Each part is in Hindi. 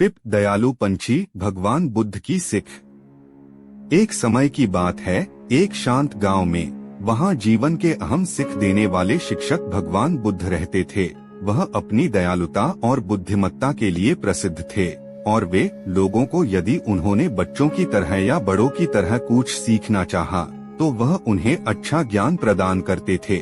पिप दयालु पंछी भगवान बुद्ध की सिख। एक समय की बात है, एक शांत गांव में वहां जीवन के अहम सीख देने वाले शिक्षक भगवान बुद्ध रहते थे। वह अपनी दयालुता और बुद्धिमत्ता के लिए प्रसिद्ध थे और वे लोगों को यदि उन्होंने बच्चों की तरह या बड़ों की तरह कुछ सीखना चाहा, तो वह उन्हें अच्छा ज्ञान प्रदान करते थे।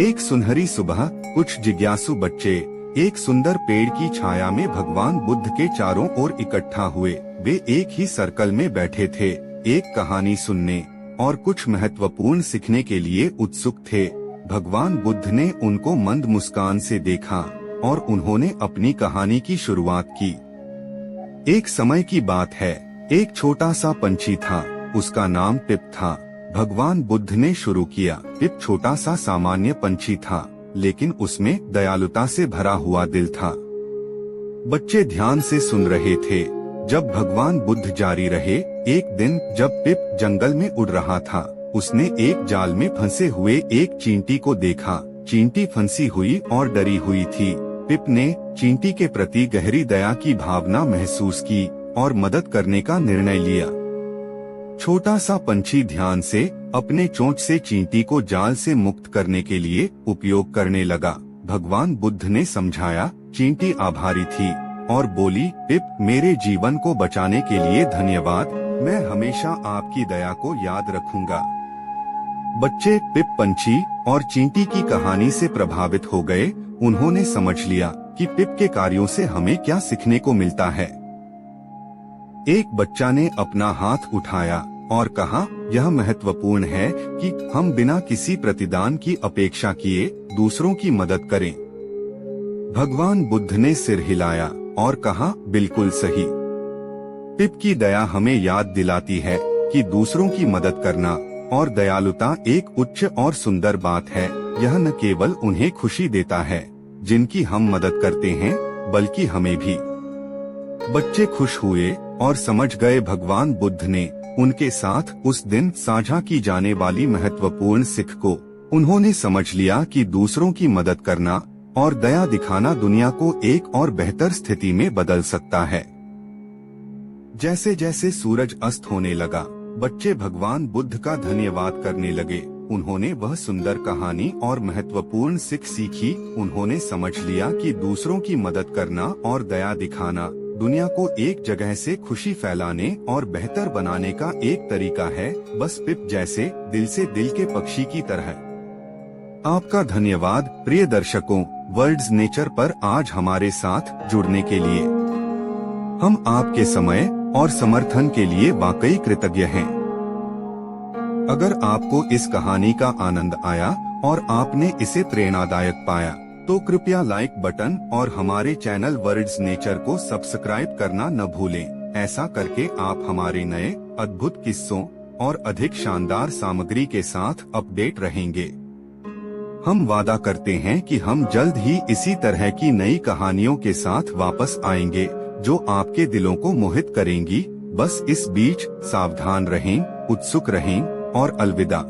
एक सुनहरी सुबह कुछ जिज्ञासु बच्चे एक सुंदर पेड़ की छाया में भगवान बुद्ध के चारों ओर इकट्ठा हुए। वे एक ही सर्कल में बैठे थे, एक कहानी सुनने और कुछ महत्वपूर्ण सीखने के लिए उत्सुक थे। भगवान बुद्ध ने उनको मंद मुस्कान से देखा और उन्होंने अपनी कहानी की शुरुआत की। एक समय की बात है, एक छोटा सा पंछी था, उसका नाम पिप था। भगवान बुद्ध ने शुरू किया। पिप छोटा सा सामान्य पंछी था, लेकिन उसमें दयालुता से भरा हुआ दिल था। बच्चे ध्यान से सुन रहे थे जब भगवान बुद्ध जारी रहे। एक दिन जब पिप जंगल में उड़ रहा था, उसने एक जाल में फंसे हुए एक चींटी को देखा। चींटी फंसी हुई और डरी हुई थी। पिप ने चींटी के प्रति गहरी दया की भावना महसूस की और मदद करने का निर्णय लिया। छोटा सा पंछी ध्यान से अपने चोंच से चींटी को जाल से मुक्त करने के लिए उपयोग करने लगा। भगवान बुद्ध ने समझाया। चींटी आभारी थी और बोली, पिप, मेरे जीवन को बचाने के लिए धन्यवाद। मैं हमेशा आपकी दया को याद रखूंगा। बच्चे पिप पंछी और चींटी की कहानी से प्रभावित हो गए। उन्होंने समझ लिया कि पिप के कार्यों से हमें क्या सीखने को मिलता है। एक बच्चा ने अपना हाथ उठाया और कहा, यह महत्वपूर्ण है कि हम बिना किसी प्रतिदान की अपेक्षा किए दूसरों की मदद करें। भगवान बुद्ध ने सिर हिलाया और कहा, बिल्कुल सही। पिप की दया हमें याद दिलाती है कि दूसरों की मदद करना और दयालुता एक उच्च और सुंदर बात है। यह न केवल उन्हें खुशी देता है जिनकी हम मदद करते हैं, बल्कि हमें भी। बच्चे खुश हुए और समझ गए भगवान बुद्ध ने उनके साथ उस दिन साझा की जाने वाली महत्वपूर्ण सीख को। उन्होंने समझ लिया कि दूसरों की मदद करना और दया दिखाना दुनिया को एक और बेहतर स्थिति में बदल सकता है। जैसे जैसे सूरज अस्त होने लगा, बच्चे भगवान बुद्ध का धन्यवाद करने लगे। उन्होंने वह सुंदर कहानी और महत्वपूर्ण सीख सीखी। उन्होंने समझ लिया कि दूसरों की मदद करना और दया दिखाना दुनिया को एक जगह से खुशी फैलाने और बेहतर बनाने का एक तरीका है, बस पिप जैसे दिल से दिल के पक्षी की तरह। आपका धन्यवाद प्रिय दर्शकों, वर्ड्स नेचर पर आज हमारे साथ जुड़ने के लिए। हम आपके समय और समर्थन के लिए वाकई कृतज्ञ हैं। अगर आपको इस कहानी का आनंद आया और आपने इसे प्रेरणादायक पाया, तो कृपया लाइक बटन और हमारे चैनल वर्ड्स नेचर को सब्सक्राइब करना न भूलें। ऐसा करके आप हमारे नए अद्भुत किस्सों और अधिक शानदार सामग्री के साथ अपडेट रहेंगे। हम वादा करते हैं कि हम जल्द ही इसी तरह की नई कहानियों के साथ वापस आएंगे, जो आपके दिलों को मोहित करेंगी। बस इस बीच सावधान रहें, उत्सुक रहें और अलविदा।